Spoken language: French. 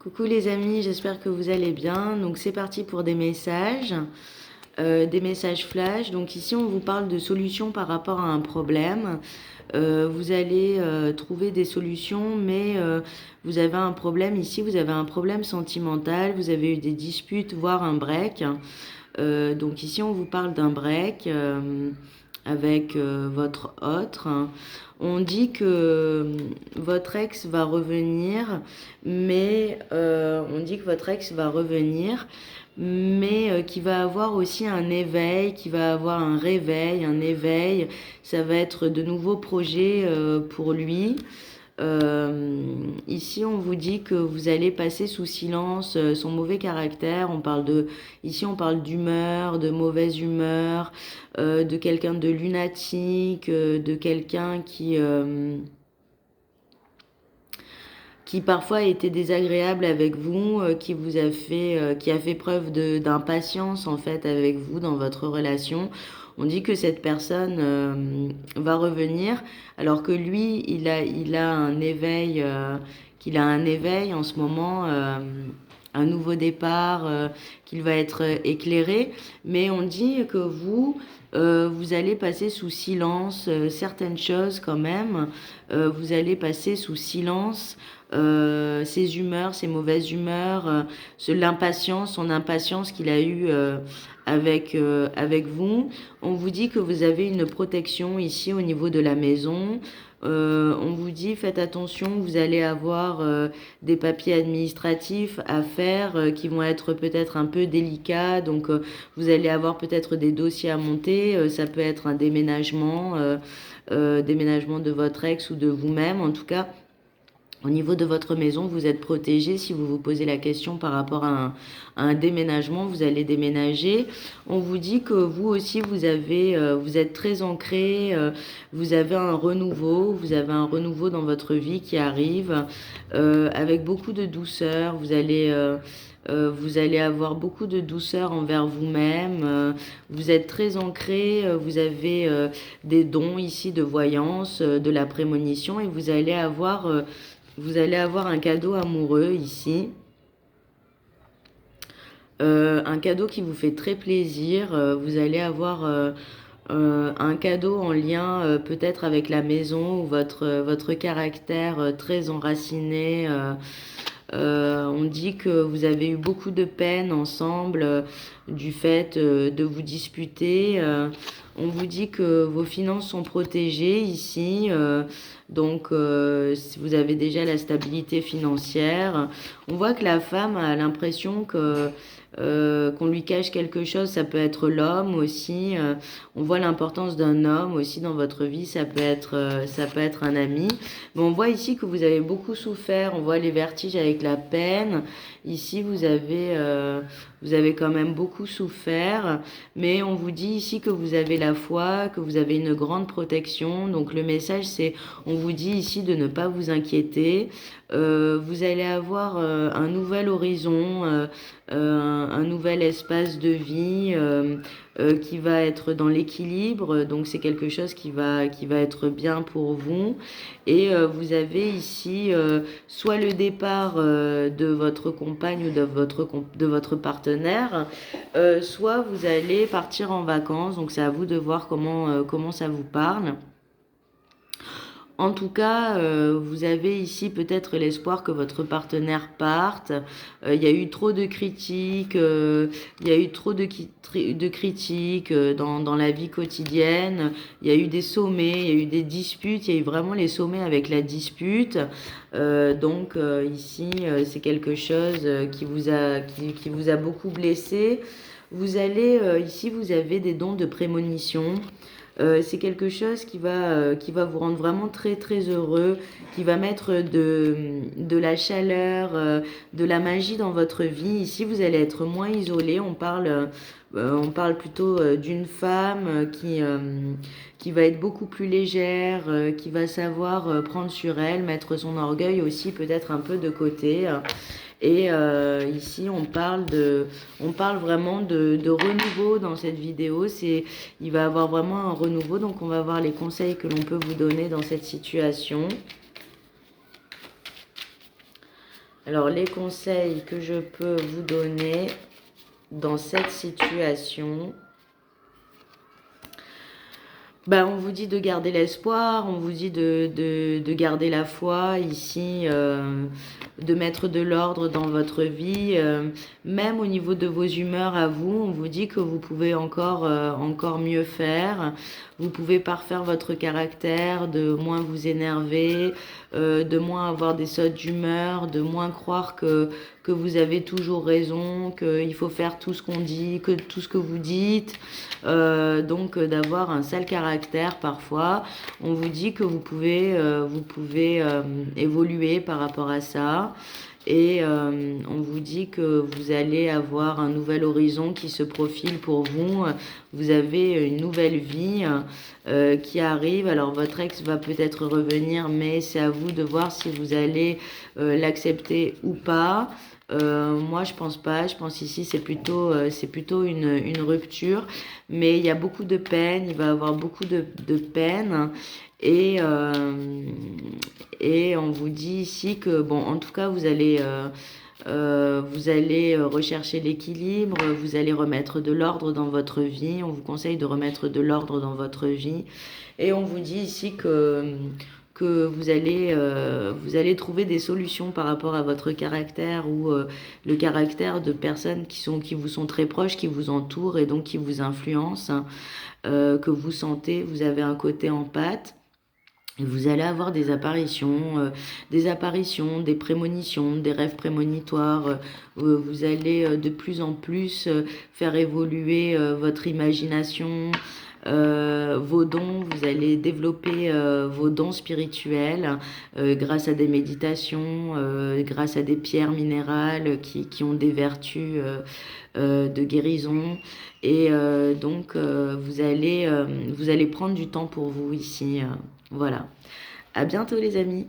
Coucou les amis, j'espère que vous allez bien. Donc c'est parti pour des messages flash. Donc ici on vous parle de solutions par rapport à un problème. Vous allez trouver des solutions, mais vous avez un problème ici, vous avez un problème sentimental, vous avez eu des disputes, voire un break. Donc ici on vous parle d'un break avec votre autre. On dit que votre ex va revenir, mais qu'il va avoir aussi un éveil, qu'il va avoir un réveil, un éveil. Ça va être de nouveaux projets pour lui. Ici, on vous dit que vous allez passer sous silence son mauvais caractère. Ici, on parle d'humeur, de mauvaise humeur, de quelqu'un de lunatique, de quelqu'un qui parfois a été désagréable avec vous, qui a fait preuve d'impatience en fait avec vous dans votre relation. On dit que cette personne va revenir, alors que lui, il a un éveil, qu'il a un éveil en ce moment, un nouveau départ, qu'il va être éclairé. Mais on dit que vous allez passer sous silence certaines choses quand même. Vous allez passer sous silence ses humeurs, ses mauvaises humeurs, son impatience qu'il a eue avec vous. On vous dit que vous avez une protection ici au niveau de la maison. On vous dit faites attention, vous allez avoir des papiers administratifs à faire qui vont être peut-être un peu délicats. Donc vous allez avoir peut-être des dossiers à monter. Ça peut être un déménagement de votre ex ou de vous-même. En tout cas, au niveau de votre maison, vous êtes protégé. Si vous vous posez la question par rapport à un déménagement, vous allez déménager. On vous dit que vous aussi, vous êtes très ancré, vous avez un renouveau dans votre vie qui arrive avec beaucoup de douceur. Vous allez avoir beaucoup de douceur envers vous-même. Vous êtes très ancré. Vous avez des dons ici de voyance, de la prémonition, et vous allez avoir un cadeau amoureux ici. Un cadeau qui vous fait très plaisir. Vous allez avoir un cadeau en lien peut-être avec la maison ou votre caractère très enraciné. On dit que vous avez eu beaucoup de peine ensemble du fait de vous disputer. On vous dit que vos finances sont protégées ici. Donc, si vous avez déjà la stabilité financière. On voit que la femme a l'impression qu'on lui cache quelque chose. Ça peut être l'homme aussi. On voit l'importance d'un homme aussi dans votre vie. Ça peut être un ami. Mais on voit ici que vous avez beaucoup souffert. On voit les vertiges avec la peine. Ici, vous avez quand même beaucoup souffert. Mais on vous dit ici que vous avez la foi, que vous avez une grande protection. Donc le message, on vous dit ici de ne pas vous inquiéter. Vous allez avoir un nouvel horizon, un nouvel espace de vie qui va être dans l'équilibre. Donc c'est quelque chose qui va être bien pour vous. Et vous avez ici soit le départ de votre compagne ou de votre partenaire, soit vous allez partir en vacances. Donc c'est à vous de voir comment ça vous parle. En tout cas, vous avez ici peut-être l'espoir que votre partenaire parte. Il y a eu trop de critiques, dans la vie quotidienne. Il y a eu des sommets, il y a eu des disputes. Il y a eu vraiment les sommets avec la dispute. Donc ici, c'est quelque chose qui vous a beaucoup blessé. Ici, vous avez des dons de prémonition. C'est quelque chose qui va vous rendre vraiment très très heureux, qui va mettre de la chaleur, de la magie dans votre vie. Ici, vous allez être moins isolé. On parle plutôt d'une femme qui va être beaucoup plus légère, qui va savoir prendre sur elle, mettre son orgueil aussi peut-être un peu de côté. Et ici, on parle vraiment de renouveau dans cette vidéo. Il va y avoir vraiment un renouveau. Donc, on va voir les conseils que l'on peut vous donner dans cette situation. Alors, les conseils que je peux vous donner dans cette situation, ben, on vous dit de garder l'espoir, on vous dit de garder la foi ici, de mettre de l'ordre dans votre vie. Même au niveau de vos humeurs à vous, on vous dit que vous pouvez encore mieux faire. Vous pouvez parfaire votre caractère, de moins vous énerver, de moins avoir des sautes d'humeur, de moins croire que vous avez toujours raison, qu'il faut faire tout ce qu'on dit, que tout ce que vous dites. Donc d'avoir un sale caractère parfois. On vous dit que vous pouvez évoluer par rapport à ça. Et on vous dit que vous allez avoir un nouvel horizon qui se profile pour vous. Vous avez une nouvelle vie qui arrive. Alors votre ex va peut-être revenir, mais c'est à vous de voir si vous allez l'accepter ou pas. Moi, je pense pas. Je pense ici, c'est plutôt une rupture. Mais il y a beaucoup de peine. Il va y avoir beaucoup de peine. Et, euh, et on vous dit ici que, bon, en tout cas, vous allez rechercher l'équilibre, vous allez remettre de l'ordre dans votre vie. On vous conseille de remettre de l'ordre dans votre vie. Et on vous dit ici que vous allez trouver des solutions par rapport à votre caractère ou le caractère de personnes qui vous sont très proches, qui vous entourent et donc qui vous influencent, que vous sentez. Vous avez un côté empathe. Et vous allez avoir des apparitions, des prémonitions, des rêves prémonitoires. Vous allez de plus en plus faire évoluer votre imagination, vos dons. Vous allez développer vos dons spirituels grâce à des méditations, grâce à des pierres minérales qui ont des vertus de guérison. Et donc, vous allez prendre du temps pour vous ici. Voilà. À bientôt les amis.